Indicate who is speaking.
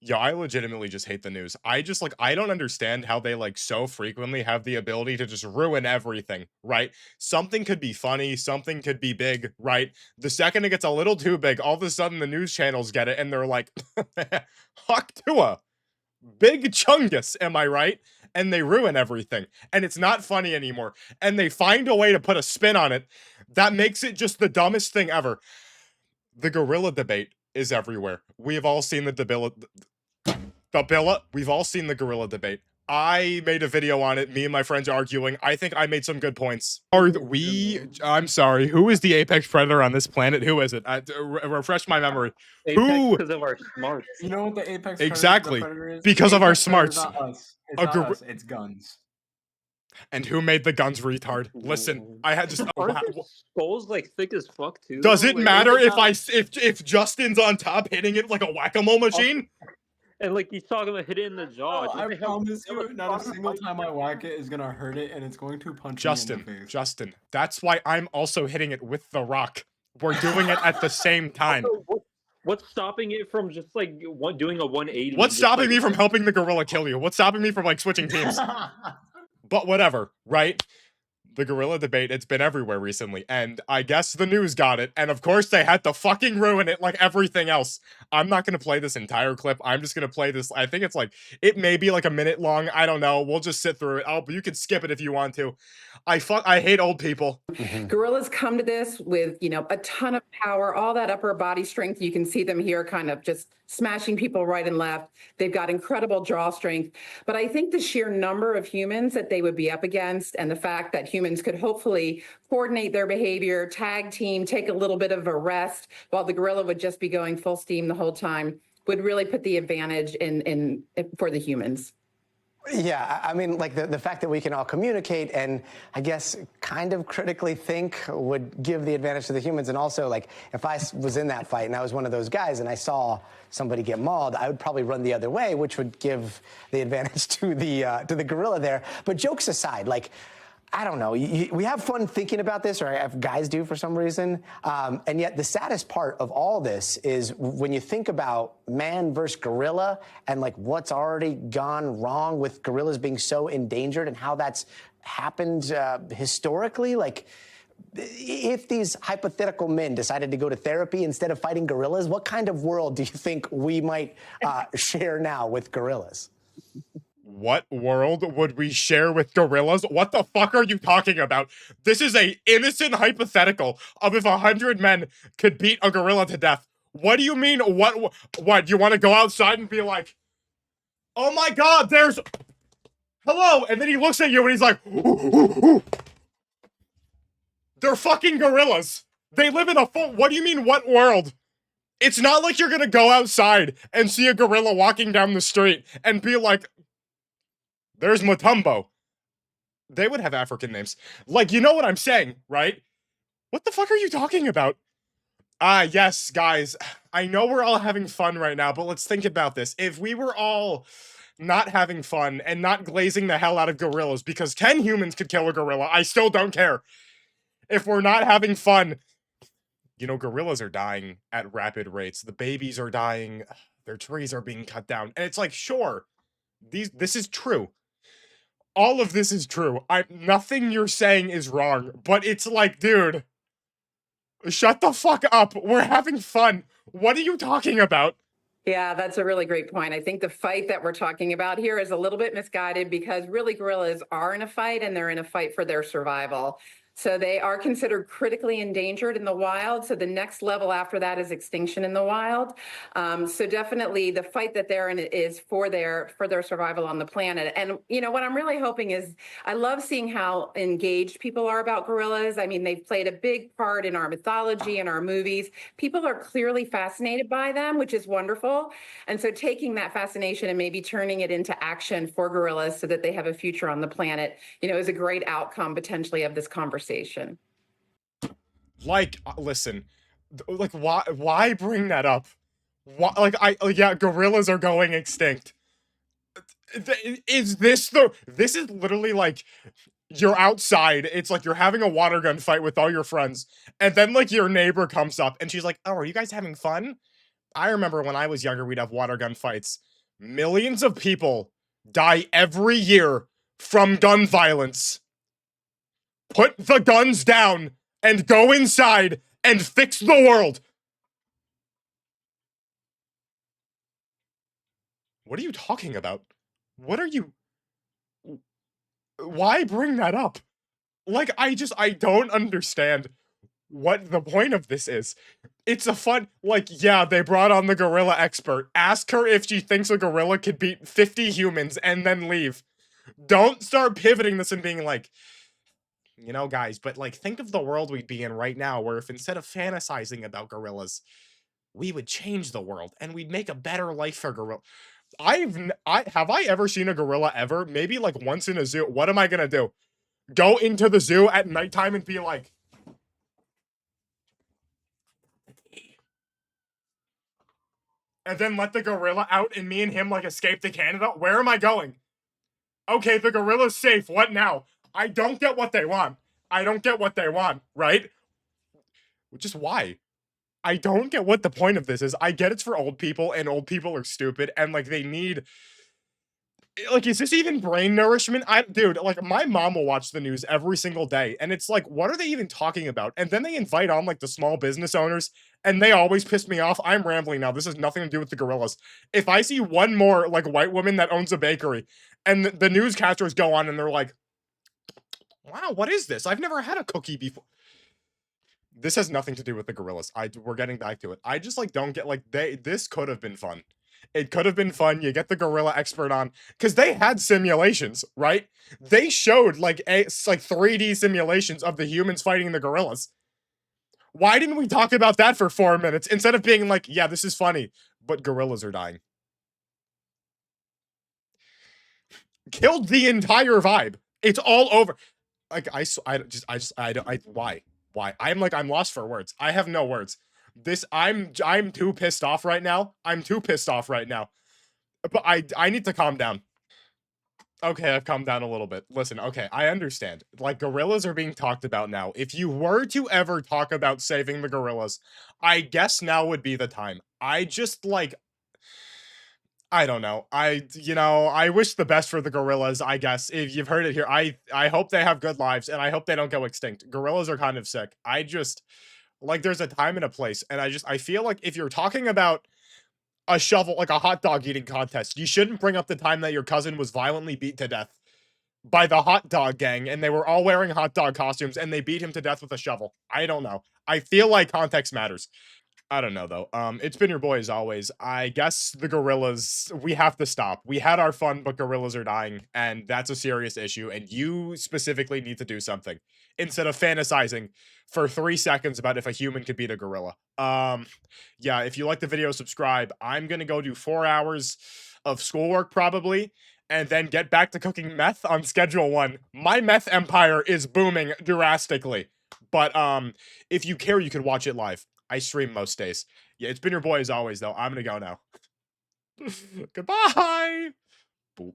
Speaker 1: Yo, I legitimately just hate the news. I just like I don't understand how they like so frequently have the ability to just ruin everything, right? Something could be funny, something could be big, right? The second it gets a little too big, all of a sudden the news channels get it and they're like, Hawk Tuah, big chungus, am I right? And they ruin everything. And it's not funny anymore. And they find a way to put a spin on it that makes it just the dumbest thing ever. The gorilla debate is everywhere. We've all seen we've all seen the gorilla debate. I made a video on it, me and my friends arguing. I think I made some good points. I'm sorry, who is the apex predator on this planet? Who is it? Refresh my memory.
Speaker 2: Apex
Speaker 1: Who?
Speaker 2: because of our smarts.
Speaker 3: You know what the apex
Speaker 1: Exactly.
Speaker 3: predator is?
Speaker 1: Because
Speaker 3: The
Speaker 1: of our
Speaker 3: apex predator's
Speaker 1: smarts.
Speaker 3: not us. It's
Speaker 1: A
Speaker 3: not
Speaker 1: gor-
Speaker 3: us. It's guns.
Speaker 1: And who made the guns, retard? Listen, I had just.
Speaker 2: Aren't their skulls like thick as fuck too?
Speaker 1: Does
Speaker 2: though?
Speaker 1: it
Speaker 2: Like,
Speaker 1: matter
Speaker 2: isn't
Speaker 1: if
Speaker 2: that-
Speaker 1: if Justin's on top hitting it like a whack-a-mole machine?
Speaker 2: And like he's talking about hit it in the jaw.
Speaker 3: Oh, I
Speaker 2: Don't they have-
Speaker 3: promise
Speaker 2: they have
Speaker 3: you, not a
Speaker 2: proper
Speaker 3: single
Speaker 2: fight
Speaker 3: time I whack it is gonna hurt it, and it's going to punch me in
Speaker 1: Justin,
Speaker 3: the face.
Speaker 1: Justin, that's why I'm also hitting it with the rock. We're doing it at the same time.
Speaker 2: Also, what's stopping it from just like doing a 180?
Speaker 1: What's
Speaker 2: and just,
Speaker 1: stopping
Speaker 2: like-
Speaker 1: me from helping the gorilla kill you? What's stopping me from like switching teams? But whatever, right? The gorilla debate, it's been everywhere recently, and I guess the news got it, and of course they had to fucking ruin it like everything else. I'm not gonna play this entire clip. I'm just gonna play this. I think it's like, it may be like a minute long. I don't know. We'll just sit through it. You can skip it if you want to. I hate old people.
Speaker 4: Gorillas come to this with, a ton of power, all that upper body strength. You can see them here kind of just smashing people right and left. They've got incredible jaw strength. But I think the sheer number of humans that they would be up against and the fact that humans could hopefully coordinate their behavior, tag team, take a little bit of a rest while the gorilla would just be going full steam the whole time would really put the advantage in for the humans.
Speaker 5: Yeah, I mean, like the fact that we can all communicate and I guess kind of critically think would give the advantage to the humans. And also, like, if I was in that fight and I was one of those guys and I saw somebody get mauled, I would probably run the other way, which would give the advantage to the gorilla there. But jokes aside, like, I don't know. We have fun thinking about this, or guys do for some reason. And yet the saddest part of all this is when you think about man versus gorilla and like what's already gone wrong with gorillas being so endangered and how that's happened historically. Like, if these hypothetical men decided to go to therapy instead of fighting gorillas, what kind of world do you think we might share now with gorillas?
Speaker 1: What world would we share with gorillas? What the fuck are you talking about? This is a innocent hypothetical of if 100 men could beat a gorilla to death. What do you mean? What? You want to go outside and be like, oh my god, there's... Hello! And then he looks at you and he's like, ooh, ooh, ooh. They're fucking gorillas. They live in a full... What do you mean, what world? It's not like you're gonna go outside and see a gorilla walking down the street and be like, there's Mutombo. They would have African names. Like, you know what I'm saying, right? What the fuck are you talking about? Yes, guys. I know we're all having fun right now, but let's think about this. If we were all not having fun and not glazing the hell out of gorillas because 10 humans could kill a gorilla, I still don't care. If we're not having fun, gorillas are dying at rapid rates. The babies are dying. Their trees are being cut down. And it's like, sure, this is true. All of this is true. Nothing you're saying is wrong, but it's like, dude, shut the fuck up. We're having fun. What are you talking about?
Speaker 4: Yeah, that's a really great point. I think the fight that we're talking about here is a little bit misguided because really gorillas are in a fight and they're in a fight for their survival. So they are considered critically endangered in the wild. So the next level after that is extinction in the wild. So definitely the fight that they're in is for their survival on the planet. And what I'm really hoping is I love seeing how engaged people are about gorillas. I mean, they've played a big part in our mythology and our movies. People are clearly fascinated by them, which is wonderful. And so taking that fascination and maybe turning it into action for gorillas so that they have a future on the planet, is a great outcome potentially of this conversation.
Speaker 1: Like, listen, like, why bring that up? Why, yeah, gorillas are going extinct. This is literally like, you're outside, it's like you're having a water gun fight with all your friends, and then like your neighbor comes up and she's like, oh, are you guys having fun? I remember when I was younger, we'd have water gun fights. Millions of people die every year from gun violence. Put the guns down and go inside and fix the world. What are you talking about? What are you... Why bring that up? Like, I don't understand what the point of this is. It's a fun, like, yeah, they brought on the gorilla expert. Ask her if she thinks a gorilla could beat 50 humans and then leave. Don't start pivoting this and being like, you know, guys, but like, think of the world we'd be in right now, where if instead of fantasizing about gorillas, we would change the world and we'd make a better life for gorilla. Have I ever seen a gorilla ever? Maybe like once in a zoo. What am I gonna do? Go into the zoo at nighttime and be like, and then let the gorilla out and me and him like escape to Canada? Where am I going? Okay, the gorilla's safe. What now? I don't get what they want. I don't get what they want, right? Just why? I don't get what the point of this is. I get it's for old people, and old people are stupid, and like they need... Like, is this even brain nourishment? Dude, like, my mom will watch the news every single day, and it's like, what are they even talking about? And then they invite on, like, the small business owners, and they always piss me off. I'm rambling now. This has nothing to do with the gorillas. If I see one more, like, white woman that owns a bakery, and the newscasters go on, and they're like, wow, what is this? I've never had a cookie before. This has nothing to do with the gorillas. We're getting back to it. I just, like, don't get, like, this could have been fun. It could have been fun. You get the gorilla expert on, because they had simulations, right? They showed like 3D simulations of the humans fighting the gorillas. Why didn't we talk about that for 4 minutes instead of being like, yeah, this is funny, but gorillas are dying? Killed the entire vibe. It's all over. Like, why? I'm lost for words. I have no words. I'm too pissed off right now. I'm too pissed off right now. But I need to calm down. Okay, I've calmed down a little bit. Listen, okay, I understand. Like, gorillas are being talked about now. If you were to ever talk about saving the gorillas, I guess now would be the time. I just, like... I don't know. I wish the best for the gorillas, I guess. If you've heard it here, I hope they have good lives, and I hope they don't go extinct. Gorillas are kind of sick. Like, there's a time and a place, and I feel like if you're talking about a shovel, like a hot dog eating contest, you shouldn't bring up the time that your cousin was violently beat to death by the hot dog gang, and they were all wearing hot dog costumes, and they beat him to death with a shovel. I don't know. I feel like context matters. I don't know, though. It's been your boy as always. I guess the gorillas, we have to stop. We had our fun, but gorillas are dying, and that's a serious issue, and you specifically need to do something instead of fantasizing for 3 seconds about if a human could beat a gorilla. Yeah, if you like the video, subscribe. I'm gonna go do 4 hours of schoolwork, probably, and then get back to cooking meth on schedule 1. My meth empire is booming drastically, but, if you care, you could watch it live. I stream most days. Yeah, it's been your boy as always, though. I'm gonna go now. Goodbye! Boop.